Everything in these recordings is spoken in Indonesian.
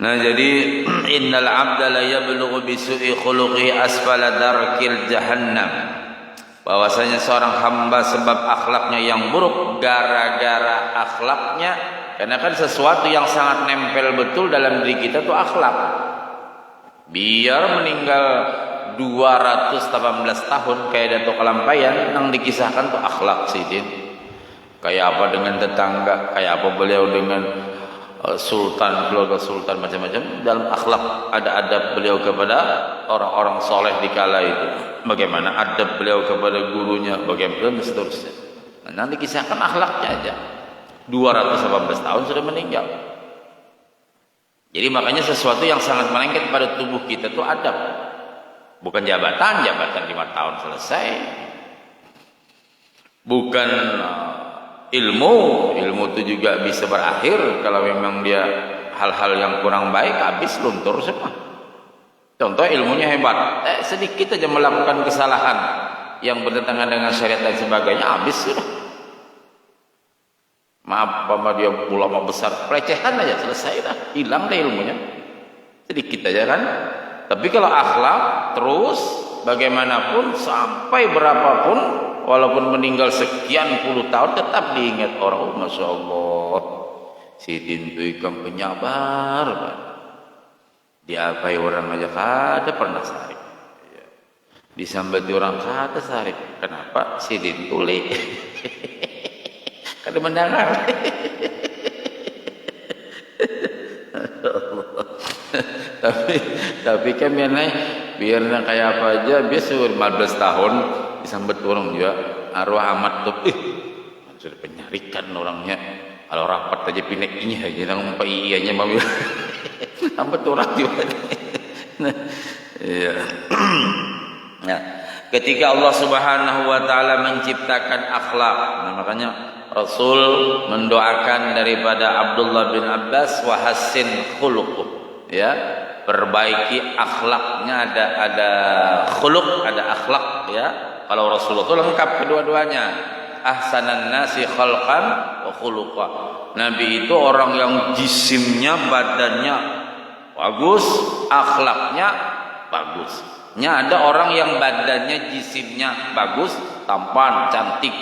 Nah, jadi innal 'abda la yablughu bi su'i khuluqihi asfala darkil jahannam. Bahwasanya seorang hamba sebab akhlaknya yang buruk gara-gara akhlaknya, karena kan sesuatu yang sangat nempel betul dalam diri kita tuh akhlak. Biar meninggal 218 tahun kayak Dato Kalampayan yang dikisahkan tuh akhlak sidin. Kayak apa dengan tetangga, kayak apa beliau dengan sultan, keluarga sultan, macam-macam. Dalam akhlak ada adab beliau kepada orang-orang soleh di kala itu, bagaimana adab beliau kepada gurunya, bagaimana dan seterusnya. Nah, nanti kisahkan akhlaknya aja. 218 tahun sudah meninggal. Jadi makanya sesuatu yang sangat melengket pada tubuh kita itu adab. Bukan jabatan 5 tahun selesai. Bukan ilmu itu juga bisa berakhir kalau memang dia hal-hal yang kurang baik, habis luntur semua. Contoh ilmunya hebat, sedikit aja melakukan kesalahan yang bertentangan dengan syariat dan sebagainya, habis sudah. Maaf, sama dia ulama besar, pelecehan aja selesai dah, hilang deh ilmunya. Sedikit aja kan. Tapi kalau akhlak terus bagaimanapun sampai berapapun, walaupun meninggal sekian puluh tahun tetap diingat orang. Oh, masya Allah, sidin itu ikan penyabar, diapai orang aja kada pernah sarip, disambati orang kada sarip. Kenapa? Sidin tuli kada mendengar. tapi kan biarnya kayak apa aja, biasa 15 tahun disambut orang juga arwah amat tuh, sudah penyarikan orangnya. Kalau rapat aja pinek ini aja nang umpai ianya mau sambut orang juga. Iya. Nah, ketika Allah Subhanahu wa taala menciptakan akhlak, nah makanya Rasul mendoakan daripada Abdullah bin Abbas, wa hassin khuluquh, ya, perbaiki akhlaknya. Ada khuluq, ada akhlak, ya. Kalau Rasulullah itu lengkap kedua-duanya. Ahsanan nasi khalqan wa khuluqa. Nabi itu orang yang jisimnya, badannya bagus, akhlaknya bagus. Ada orang yang badannya, jisimnya bagus, tampan, cantik,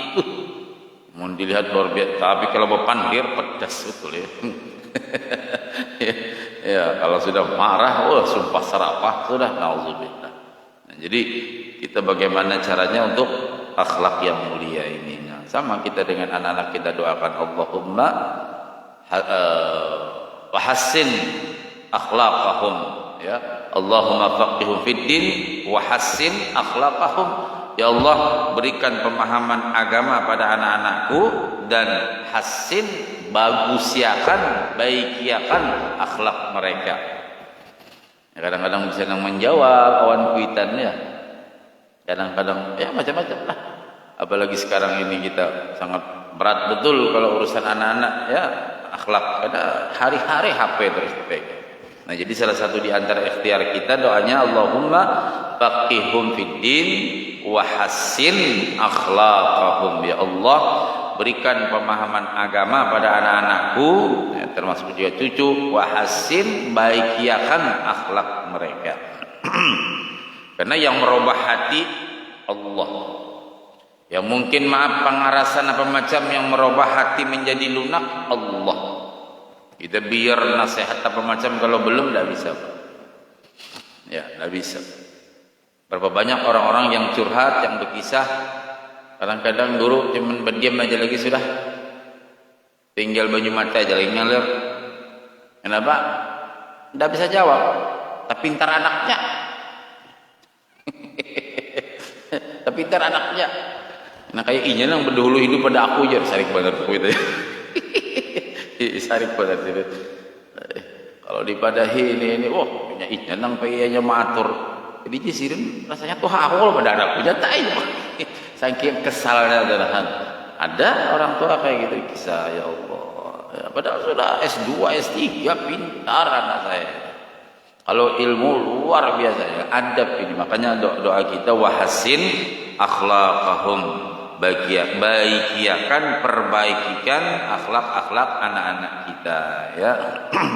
mau dilihat luar biasa, tapi kalau berpandir pedas betul ya. Ya, kalau sudah marah, sumpah serapah sudah, nauzubillah. Nah, jadi kita bagaimana caranya untuk akhlak yang mulia ini? Nah, sama kita dengan anak-anak kita doakan, Allahumma wahassin akhlaqahum, ya. Allahumma faqihum fid din wa hassin akhlaqahum. Ya Allah, berikan pemahaman agama pada anak-anakku dan hassin, bagusiakan, baikiakan akhlak mereka. Ya, kadang-kadang bisa menjawab kawan kuitan, ya. Kadang-kadang ya macam-macam lah. Apalagi sekarang ini kita sangat berat betul kalau urusan anak-anak, ya, akhlak. Karena hari-hari HP terus dipegang. Nah, jadi salah satu di antara ikhtiar kita doanya, Allahumma faqihhum fid din wa hassin akhlaqahum. Ya Allah, berikan pemahaman agama pada anak-anakku, ya, termasuk juga cucu, wa hassin, baikiakan akhlak mereka. Karena yang merubah hati Allah. Yang mungkin maaf pengarasan apa macam yang merubah hati menjadi lunak, Allah. Kita biar nasihat apa macam, kalau belum tidak bisa. Ya, tidak bisa. Berapa banyak orang-orang yang curhat, yang berkisah, kadang-kadang guru cuma berdiam aja lagi sudah. Tinggal baju mata aja lagi ngalir. Kenapa? Tidak bisa jawab. Tapi pintar anaknya. Tapi pintar anaknya. Nah, kayak inya yang berdahulu hidup pada aku aja, sarik banget gitu ya. Sarik banget gitu. Kalau dipadahi ini, punya inya nang payanya matur. Jadi jisirin rasanya tuh hakul pada anakku nyatain. Saking kesalnya adalah ada orang tua kayak gitu kisah, ya Allah. Ya, padahal sudah S2, S3 pintar anak saya. Kalau ilmu luar biasa, ya, adab ini. Makanya doa kita, wahassin akhlaqahum, perbaikikan akhlak-akhlak anak-anak kita ya.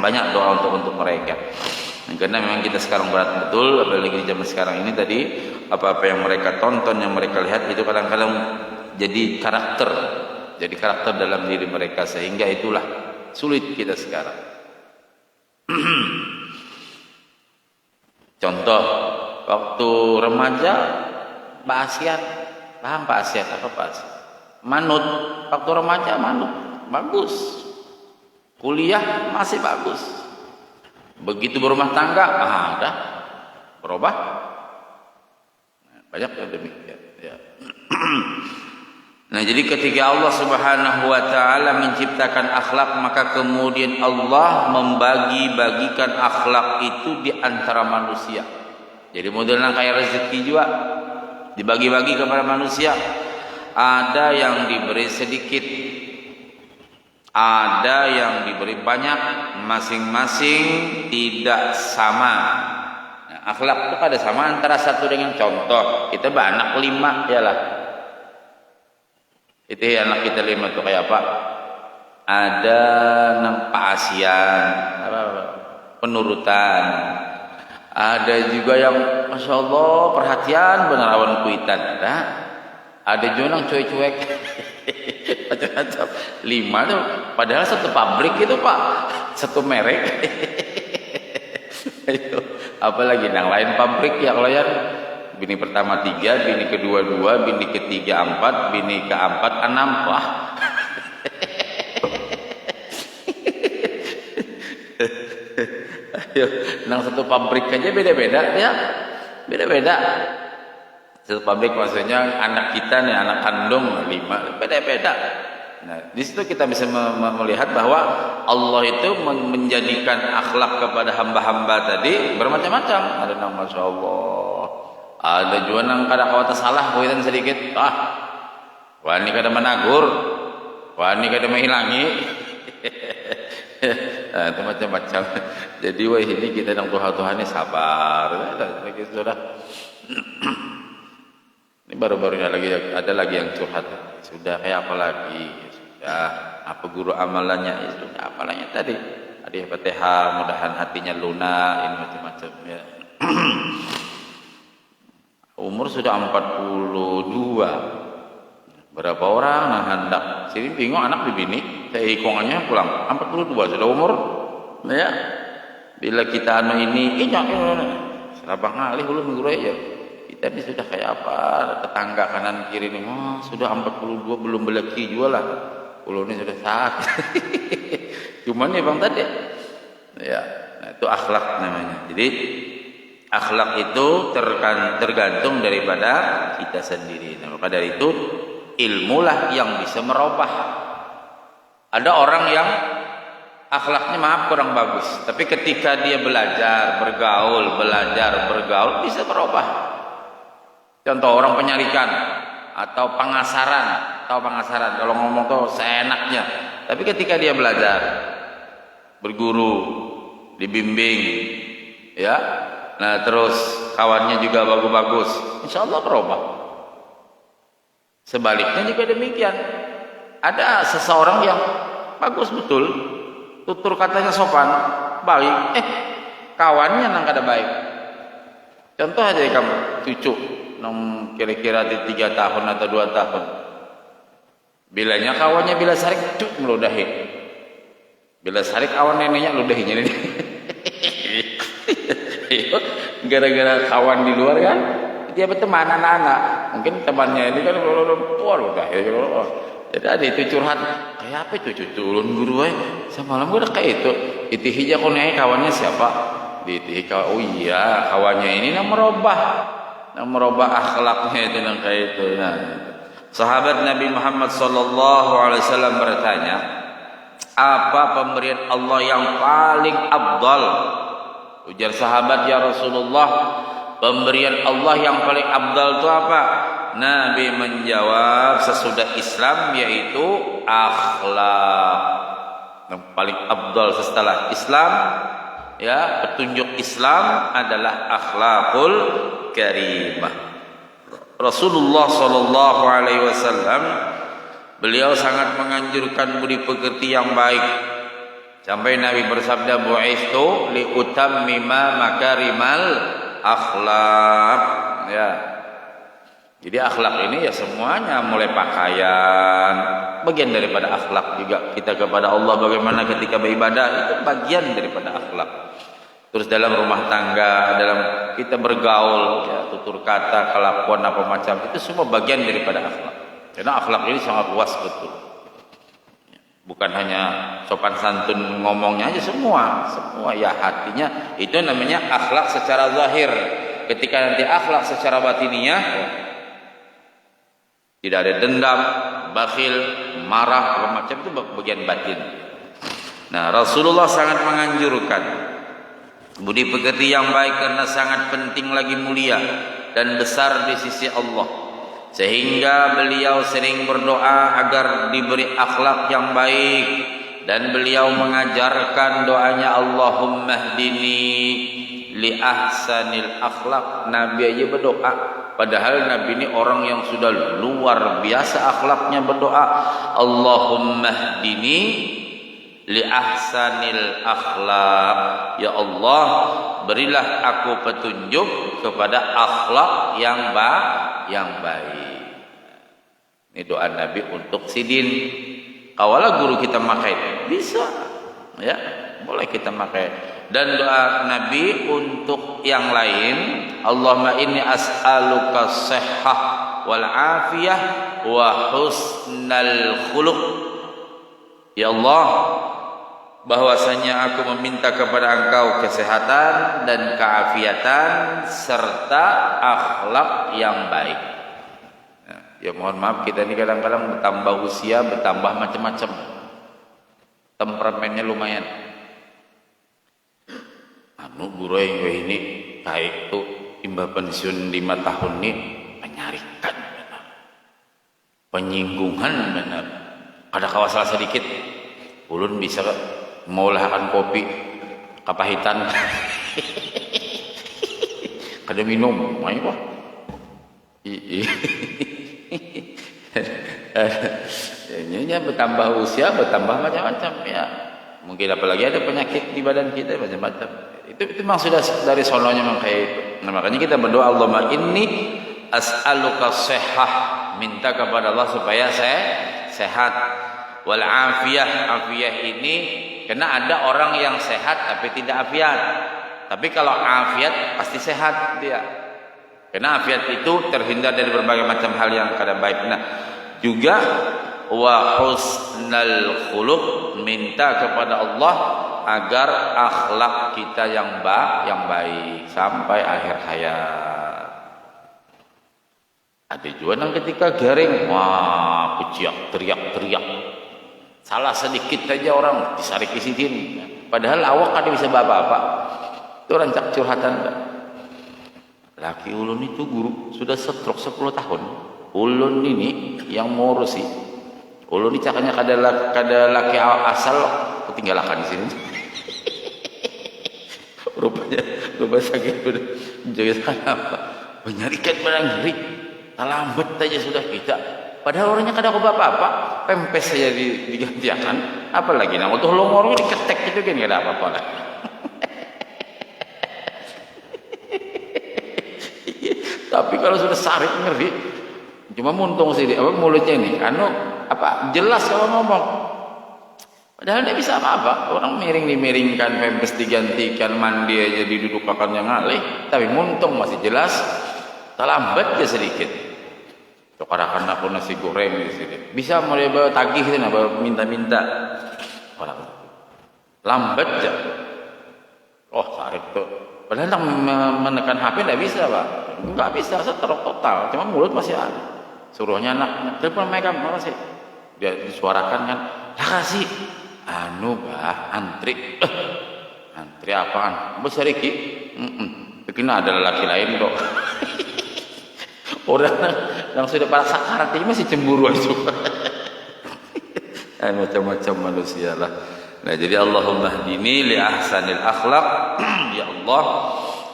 Banyak doa untuk mereka. Karena memang kita sekarang berat betul, apalagi di zaman sekarang ini tadi, apa-apa yang mereka tonton, yang mereka lihat itu kadang-kadang jadi karakter dalam diri mereka, sehingga itulah sulit kita sekarang. Contoh, waktu remaja Pak Asian, paham Pak Asian apa Pak Asian? Manut, waktu remaja manut, bagus. Kuliah masih bagus. Begitu berumah tangga, dah berubah. Banyak yang demikian. Ya. Nah, jadi ketika Allah Subhanahu wa taala menciptakan akhlak, maka kemudian Allah membagi-bagikan akhlak itu di antara manusia. Jadi modelnya kayak rezeki juga, dibagi-bagi kepada manusia. Ada yang diberi sedikit, ada yang diberi banyak, masing-masing tidak sama. Nah, akhlak itu ada sama antara satu dengan contoh. Kita anak 5 yalah. Itu anak kita 5 itu kayak apa? Ada Pak Asian, penurutan. Ada juga yang Masya Allah perhatian benar awan kuitan. Ada juga yang cuek-cuek. Macam-macam. 5 tuh padahal satu pabrik itu Pak, satu merek. Apalagi yang lain pabrik ya, kalau yang bini pertama 3, bini kedua 2, bini ketiga 4, bini keempat 6. Wah. Ayo, nang satu pabrik aja beda-beda ya. Beda-beda. Satu pabrik maksudnya anak kita nih, anak kandung 5, beda-beda. Nah, di situ kita bisa melihat bahwa Allah itu menjadikan akhlak kepada hamba-hamba tadi bermacam-macam. Ada yang Masya Allah, ada juga yang kadang kawata salah, kuitan sedikit, wah ini kada menagur, wah ini kada menghilangi. Nah, itu macam-macam. Jadi wah ini kita yang Tuhan ini sabar. Sudah. Ini baru-barunya lagi ada lagi yang curhat. Sudah kayak apa lagi? Sudah apa guru amalannya? Ya, sudah amalannya tadi. Ada Fatihah, mudahan hatinya lunak, ini macam-macam ya. Umur sudah 42. Berapa orang nah hendak? Sini bingung anak bibini, saya hitungannya pulang 42 sudah umur. Ya. Bila kita ini serabang ngalih ulun guru aja. Kita ini sudah kayak apa, tetangga kanan kiri ini sudah 42 belum belaki juga lah, ulun ini sudah sakit. Cuman ya bang tadi ya, nah, itu akhlak namanya. Jadi akhlak itu tergantung daripada kita sendiri. Nah, maka dari itu ilmulah yang bisa merubah. Ada orang yang akhlaknya kurang bagus, tapi ketika dia belajar bergaul bisa berubah. Contoh orang penyarikan atau pengasaran, kalau ngomong tuh seenaknya. Tapi ketika dia belajar, berguru, dibimbing, ya, nah terus kawannya juga bagus-bagus, insya Allah berubah. Sebaliknya juga demikian. Ada seseorang yang bagus betul, tutur katanya sopan, baik, kawannya nang kada baik. Contoh aja kamu cucu nong kira-kira di 3 tahun atau 2 tahun. Bilanya kawannya bila sarik cuk meludahi. Bila sarik kawan neneknya ludahinya ini. Gara-gara kawan di luar kan, dia berteman anak-anak. Mungkin temannya ini kan udah. Jadi ada itu curhat, kayak apa itu cucu ulun guru semalam gue udah kayak itu. Itu hija konei kawannya siapa? Di oh iya kawannya ini yang merubah akhlaknya itu yang kayak itu. Nah, sahabat Nabi Muhammad SAW bertanya, apa pemberian Allah yang paling afdal? Ujar sahabat, ya Rasulullah, pemberian Allah yang paling afdal itu apa? Nabi menjawab sesudah Islam, yaitu akhlak. Yang paling afdal setelah Islam, ya, petunjuk Islam adalah akhlakul karimah. Rasulullah sallallahu alaihi wasallam beliau sangat menganjurkan budi pekerti yang baik. Sampai Nabi bersabda, bu'itsu li utammima makarimal akhlak. Ya. Jadi akhlak ini ya semuanya, mulai pakaian, bagian daripada akhlak juga. Kita kepada Allah bagaimana ketika beribadah, itu bagian daripada akhlak. Terus dalam rumah tangga, dalam kita bergaul, ya, tutur kata, kelakuan apa macam, itu semua bagian daripada akhlak. Karena akhlak ini sangat luas betul. Bukan hanya sopan santun ngomongnya aja, semua ya hatinya. Itu namanya akhlak secara zahir. Ketika nanti akhlak secara batinnya, tidak ada dendam, bakhil, marah apa macam, itu bagian batin. Nah, Rasulullah sangat menganjurkan budi pekerti yang baik karena sangat penting lagi mulia dan besar di sisi Allah. Sehingga beliau sering berdoa agar diberi akhlak yang baik, dan beliau mengajarkan doanya, Allahumma hdini li ahsanil akhlak. Nabi aja berdoa, padahal Nabi ini orang yang sudah luar biasa akhlaknya, berdoa Allahumma hdini li ahsanil akhlak. Ya Allah, berilah aku petunjuk kepada akhlak yang baik. Ini doa Nabi untuk sidin. Kawalah guru kita pakai, bisa, ya, boleh kita pakai. Dan doa Nabi untuk yang lain, Allahumma inni as'aluka sihhah wal afiyah wa husnal khuluq. Ya Allah, bahwasanya aku meminta kepada Engkau kesehatan dan keafiatan serta akhlak yang baik. Ya mohon maaf, kita ini kadang-kadang bertambah usia, bertambah macam-macam, temperamennya lumayan. Guru yang ini kayak itu timbal pensiun 5 tahun ini menyarikan, penyinggungan benar. Ada kawas salah sedikit, ulun bisa mau lahakan kopi kapahitan, kada minum, main wah. Ya, bertambah usia, bertambah macam-macam ya. Mungkin apalagi ada penyakit di badan kita macam-macam. Itu memang sudah dari sononya memang kayak itu. Nah, makanya kita berdoa, Allahumma inni as'aluka sihhah, minta kepada Allah supaya saya sehat. Wal afiyah, afiyah ini karena ada orang yang sehat tapi tidak afiat. Tapi kalau afiat pasti sehat dia. Karena afiat itu terhindar dari berbagai macam hal yang kada baik. Nah, juga wa husnal khuluq, minta kepada Allah agar akhlak kita yang baik sampai akhir hayat. Ada juga yang ketika garing, wah kuciak teriak-teriak, salah sedikit saja orang disarik isidin, padahal awak kada bisa apa-apa. Itu rancak curhatan. Laki ulun itu guru sudah stroke 10 tahun. Ulun ini yang ngurusi. Ulun ini cakanya kada laki asal ketinggalakan di sini. Rupanya sakit udah menjaga apa? Menyarikan barang nyeri. Lambat aja sudah kita. Padahal orangnya kada apa-apa. Pempes saja digantikan. Apalagi nang utuh longornya diketek itu kan kada apa-apa lah. Tapi kalau sudah sarik ngeri, cuma muntung sih apa mulutnya ini, jelas kalau ngomong. Padahal dia bisa apa-apa. Orang miring-miringkan, pempes digantikan, mandi aja didudukakan yang ngalih, tapi muntung masih jelas. Terlambat aja sedikit. Cokarakan aku nasi goreng di sini. Bisa mulai tagih itu, minta-minta. Lambat aja. Oh sarik tuh. Padahal tentang menekan HP tidak bisa, Pak. Enggak bisa, seterok total. Cuma mulut masih ada. Suruhnya anak, telepon mereka, makasih. Dia disuarakan kan, lah kasih. Bah, antri. Antri apaan? Besar iki? Mungkin ada laki lain kok. Orang yang sudah pada sakarat ini masih cemburu aja. Macam-macam manusia lah. Nah, jadi Allahumma hdini li ahsanil akhlaq. Ya Allah,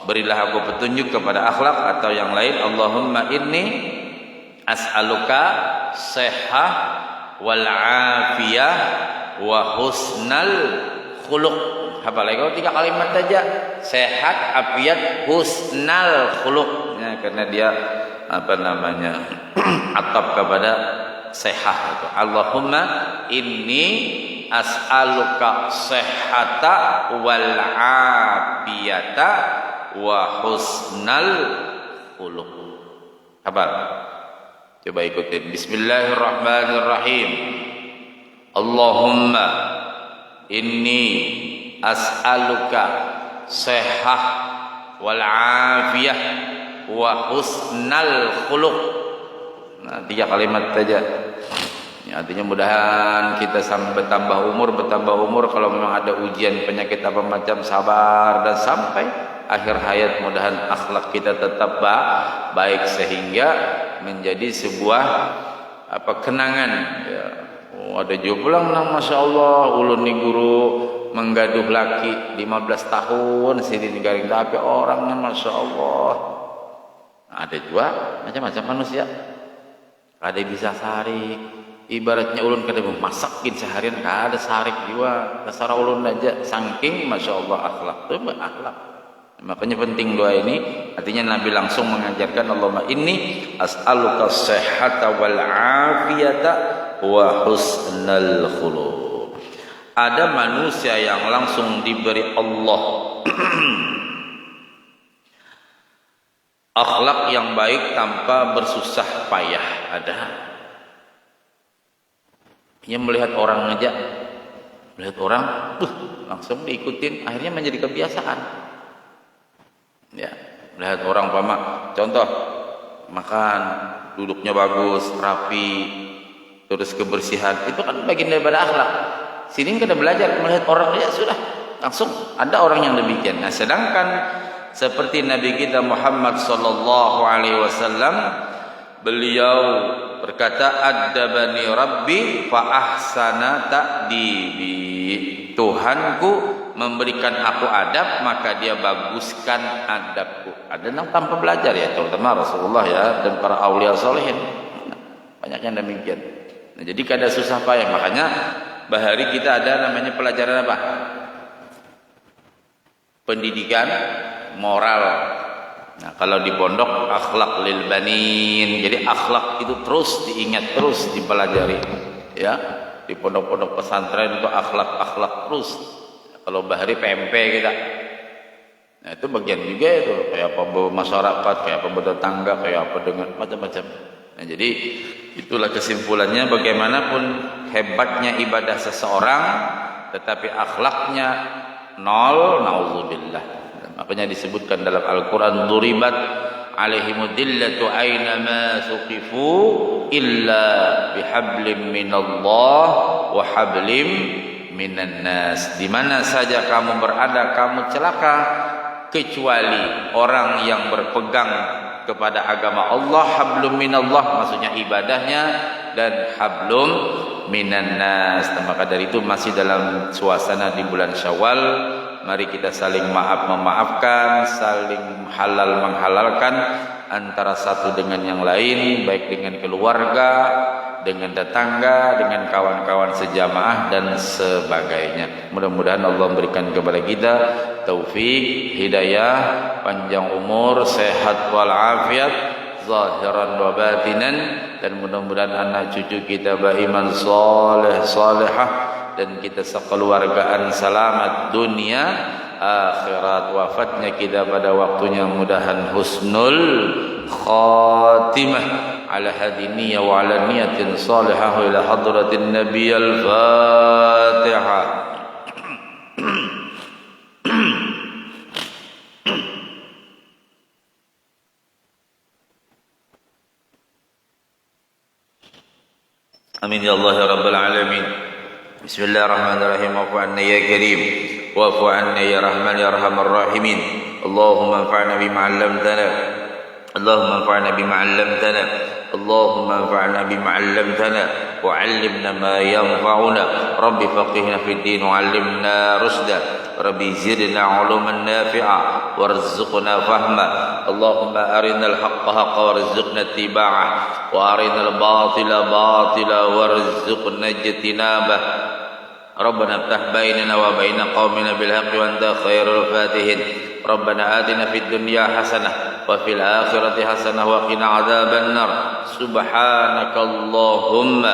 berilah aku petunjuk kepada akhlak, atau yang lain, Allahumma inni as'aluka sihah wal afiyah wa husnal khuluq. Hafal lagi 3 kalimat saja. Sehat, afiat, husnal khuluq. Ya, karena dia atap kepada sehat itu. Allahumma inni as'aluka sihhata wal afiyata wa husnal khuluq. Hafal. Coba ikutin. Bismillahirrahmanirrahim. Allahumma inni as'aluka sihhah wal afiyah wa husnal khuluq. Nah, 3 kalimat saja. Ya, artinya mudahan kita sampai bertambah umur kalau memang ada ujian penyakit apa macam sabar dan sampai akhir hayat mudahan akhlak kita tetap baik sehingga menjadi sebuah kenangan ya. Ada juga pulang nang Masya Allah ulun ni guru menggaduh laki 15 tahun sini garing tapi orangnya Masya Allah. Ada juga macam-macam manusia. Ada bisa sarik, ibaratnya ulun kada masakin seharian kada sarik juga. Dasar ulun aja saking Masya Allah akhlak itu akhlak. Makanya penting doa ini. Artinya Nabi langsung mengajarkan Allahumma inni as'aluka sihhata wal afiyata wa husnal khuluq. Ada manusia yang langsung diberi Allah akhlak yang baik tanpa bersusah payah. Ada yang melihat orang aja, melihat orang langsung diikutin, akhirnya menjadi kebiasaan ya. Melihat orang contoh makan duduknya bagus, rapi, terus kebersihan, itu kan bagian daripada akhlak. Sini kita belajar melihat orang aja sudah langsung ada orang yang demikian. Nah, sedangkan seperti Nabi kita Muhammad sallallahu alaihi wasallam, beliau berkata adabani rabbi fa ahsana ta'dibi. Tuhanku memberikan aku adab maka dia baguskan adabku. Ada yang tanpa belajar ya, terutama Rasulullah ya dan para aulia salihin. Banyak yang demikian. Nah, jadi kada susah payah. Makanya bahari kita ada namanya pelajaran apa? Pendidikan moral. Nah, kalau di pondok akhlak lil banin. Jadi akhlak itu terus diingat, terus dipelajari. Ya, di pondok-pondok pesantren itu akhlak terus. Kalau bahari PMP kita. Nah, itu bagian juga itu, kayak apa masyarakat, kayak apa bertetangga, kayak apa dengan macam-macam. Nah, jadi itulah kesimpulannya, bagaimanapun hebatnya ibadah seseorang tetapi akhlaknya nol, naudzubillah. Makanya disebutkan dalam Al-Quran duribat alaihimudillatu aynama suqifu illa bihablim minallah wa hablim minan nas. Di mana saja kamu berada kamu celaka kecuali orang yang berpegang kepada agama Allah, hablum minallah maksudnya ibadahnya, dan hablum minan nas. Maka dari itu masih dalam suasana di bulan Syawal, mari kita saling maaf memaafkan, saling halal menghalalkan antara satu dengan yang lain, baik dengan keluarga, dengan tetangga, dengan kawan-kawan sejamaah dan sebagainya. Mudah-mudahan Allah memberikan kepada kita taufik, hidayah, panjang umur, sehat walafiat, zahiran wa batinan, dan mudah-mudahan anak cucu kita beriman saleh salehah dan kita sekeluargaan selamat dunia akhirat. Wafatnya kita pada waktunya mudahan husnul khatimah ala hadiniya wa ala niyatin salihah ila hadratin nabiy al-fatihah. Amin ya Allah ya rabbal alamin. Bismillahirrahmanirrahim. Wa'fu anna ya karim, wa'fu anna ya rahman ya arhamar rahimin. Allahumma anfa'na bima 'allamtana, Allahumma anfa'na bima 'allamtana, Allahumma anfa'na bima 'allamtana wa 'allimna ma yanfa'una. Rabbi faqihna fid din wa 'allimna rusda. ربي زدنا علوما نافعة وارزقنا فهما اللهم أرنا الحق حقا وارزقنا اتباعه وأرنا الباطل باطلا وارزقنا اجتنابه ربنا افتح بيننا وبين قومنا بالحق وأنت خير الفاتحين ربنا آتنا في الدنيا حسنة وفي الآخرة حسنة وقنا عذاب النار سبحانك اللهم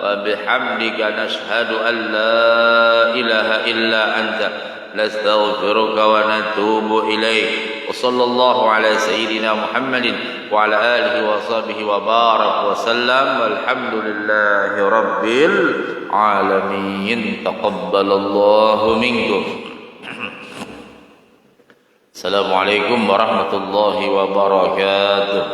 وبحمدك نشهد أن لا إله إلا أنت نستغفرك ونتوب إليك وصلى الله على سيدنا محمد وعلى آله وصحبه وبارك وسلم والحمد لله رب العالمين تقبل الله منكم السلام عليكم ورحمة الله وبركاته